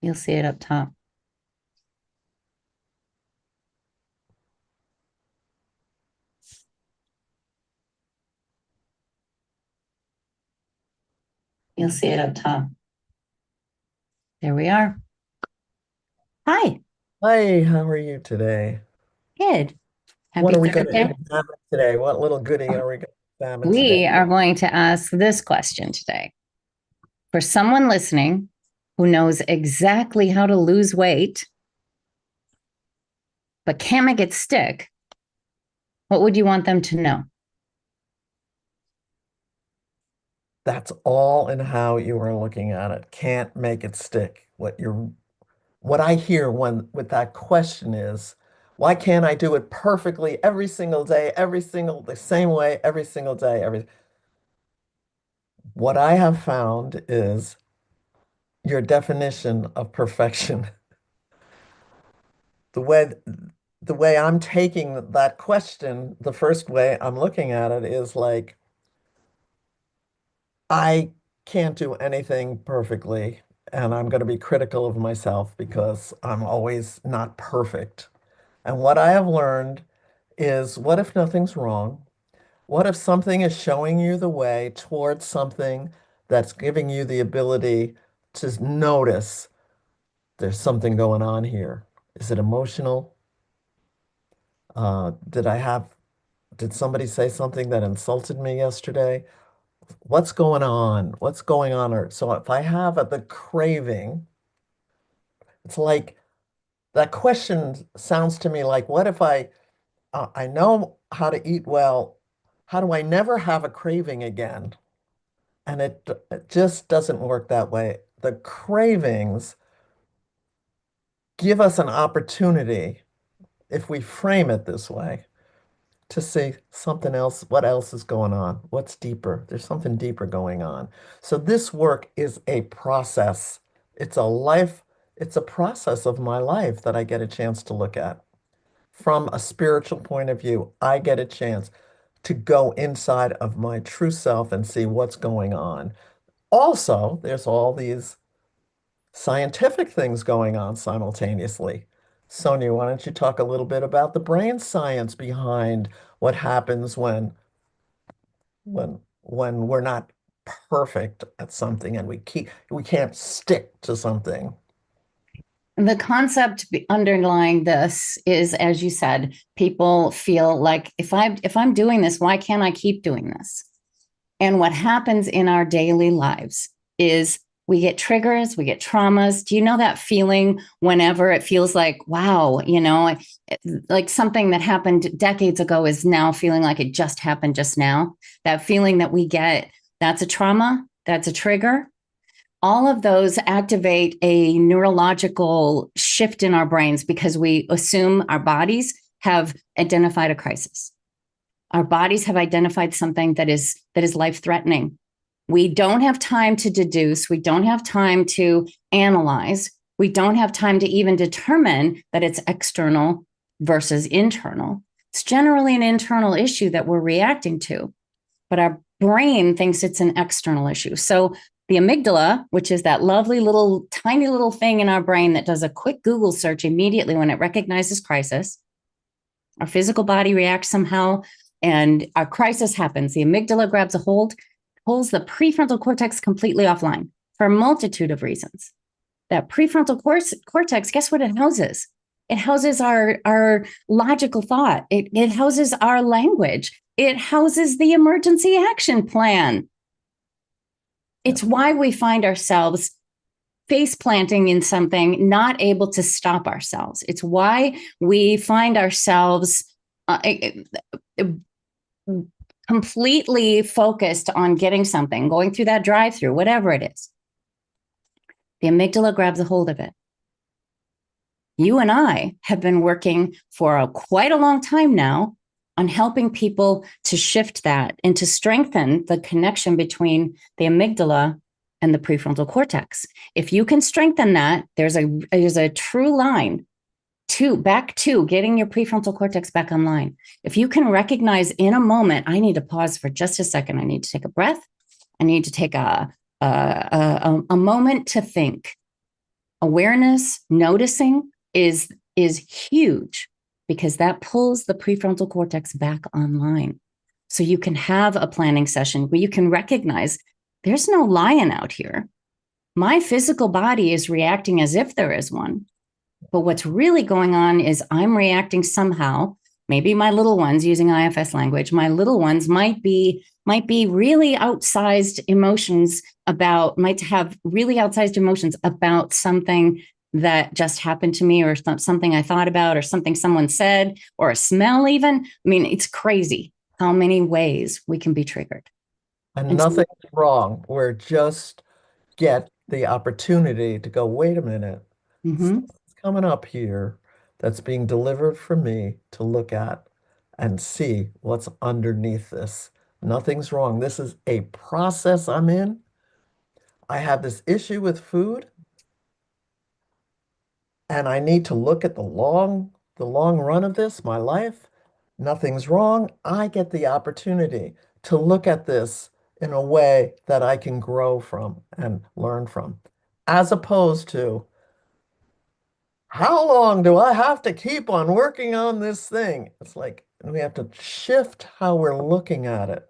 You'll see it up top. You'll see it up top. There we are. Hi, Hi, how are you today? good. What Happy are we going to Thursday. examine today? What little goodie are we going to examine today? We are going to ask this question today. For someone listening who knows exactly how to lose weight, but can't make it stick, what would you want them to know? That's all in how you are looking at it. Can't make it stick. What I hear when with that question is, why can't I do it perfectly every single day, the same way, every single day, what I have found is your definition of perfection. The way the way I'm taking that question, the first way I'm looking at it is like I can't do anything perfectly, and I'm going to be critical of myself because I'm always not perfect. And what I have learned is what if nothing's wrong? What if something is showing you the way towards something that's giving you the ability to notice there's something going on here? Is it emotional? Did somebody say something that insulted me yesterday? What's going on? What's going on? So if I have the craving, it's like that question sounds to me like, what if I know how to eat well? How do I never have a craving again? And it just doesn't work that way. The cravings give us an opportunity, if we frame it this way, to see something else, what else is going on? What's deeper? There's something deeper going on. So this work is a process. It's a life, it's a process of my life that I get a chance to look at. From a spiritual point of view, I get a chance to go inside of my true self and see what's going on. Also, there's all these scientific things going on simultaneously. Sonia, why don't you talk a little bit about the brain science behind what happens when we're not perfect at something and we can't stick to something. The concept underlying this is, as you said, people feel like if I'm doing this, why can't I keep doing this? And what happens in our daily lives is we get triggers, we get traumas. Do you know that feeling whenever it feels like, wow, like something that happened decades ago is now feeling like it just happened just now? That feeling that we get, that's a trauma, that's a trigger. All of those activate a neurological shift in our brains because we assume our bodies have identified a crisis. Our bodies have identified something that is life threatening. We don't have time to deduce, we don't have time to analyze, we don't have time to even determine that it's external versus internal. It's generally an internal issue that we're reacting to, but our brain thinks it's an external issue. So the amygdala, which is that lovely little tiny little thing in our brain that does a quick Google search immediately when it recognizes crisis, our physical body reacts somehow, and a crisis happens. The amygdala grabs a hold, pulls the prefrontal cortex completely offline for a multitude of reasons. That prefrontal cortex, guess what it houses? It houses our logical thought. It houses our language. It houses the emergency action plan. Yeah. It's why we find ourselves face planting in something, not able to stop ourselves. It's why we find ourselves completely focused on getting something, going through that drive through, whatever it is. The amygdala grabs a hold of it. You and I have been working for quite a long time now on helping people to shift that and to strengthen the connection between the amygdala and the prefrontal cortex. If you can strengthen that, there's a true line back to getting your prefrontal cortex back online. If you can recognize in a moment, I need to pause for just a second. I need to take a breath. I need to take a moment to think. Awareness, noticing is huge because that pulls the prefrontal cortex back online. So you can have a planning session where you can recognize there's no lion out here. My physical body is reacting as if there is one. But what's really going on is I'm reacting somehow. Maybe my little ones, using IFS language, my little ones might be really outsized emotions about, might have really outsized emotions about something that just happened to me, or something I thought about, or something someone said, or a smell even. I mean, it's crazy how many ways we can be triggered. And And so, nothing's wrong. We're just get the opportunity to go, wait a minute, mhm. something's coming up here that's being delivered for me to look at and see what's underneath this. Nothing's wrong. This is a process I'm in. I have this issue with food, and I need to look at the long run of this, my life. Nothing's wrong. I get the opportunity to look at this in a way that I can grow from and learn from, as opposed to how long do I have to keep on working on this thing? It's like we have to shift how we're looking at it.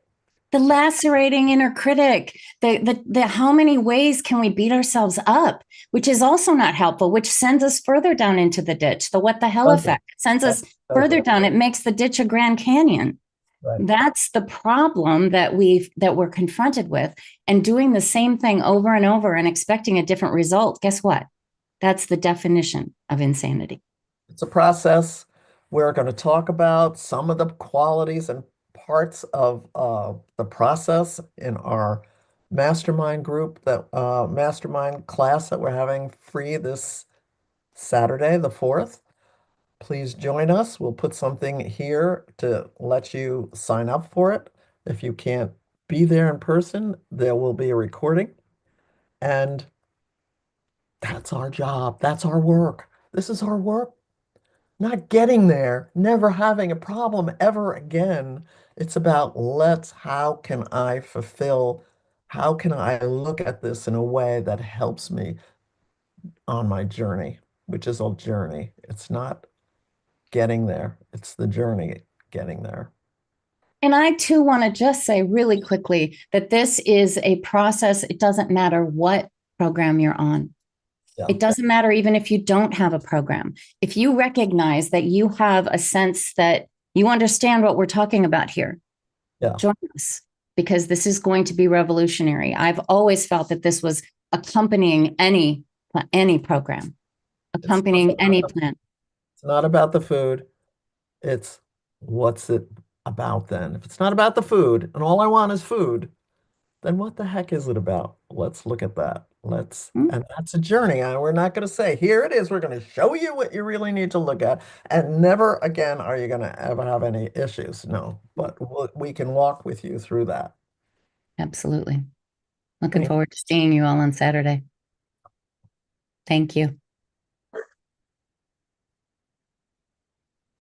The lacerating inner critic, the how many ways can we beat ourselves up, which is also not helpful, which sends us further down into the ditch. The what the hell Does it? effect sends That us does further it. down. It makes the ditch a Grand Canyon. Right. That's the problem that we're confronted with. And doing the same thing over and over and expecting a different result, guess what? That's the definition of insanity. It's a process. We're going to talk about some of the qualities and parts of the process in our mastermind group, that mastermind class that we're having free this Saturday, the 4th. Please join us. We'll put something here to let you sign up for it. If you can't be there in person, there will be a recording. And that's our job. That's our work. This is our work. Not getting there, never having a problem ever again. It's about how can I fulfill, how can I look at this in a way that helps me on my journey, which is a journey. It's not getting there, it's the journey getting there. And I too want to just say really quickly that this is a process. It doesn't matter what program you're on. Yeah, It doesn't matter even if you don't have a program. If you recognize that you have a sense that you understand what we're talking about here, yeah. join us, because this is going to be revolutionary. I've always felt that this was accompanying any program, It's not accompanying about any the, plan. it's not about the food. It's what's it about then? If it's not about the food and all I want is food, then what the heck is it about? Let's look at that. Hmm? And that's a journey. And we're not going to say, here it is. We're going to show you what you really need to look at. And never again are you going to ever have any issues. No, but we can walk with you through that. Absolutely. Looking Thank forward to seeing you all on Saturday. Thank you.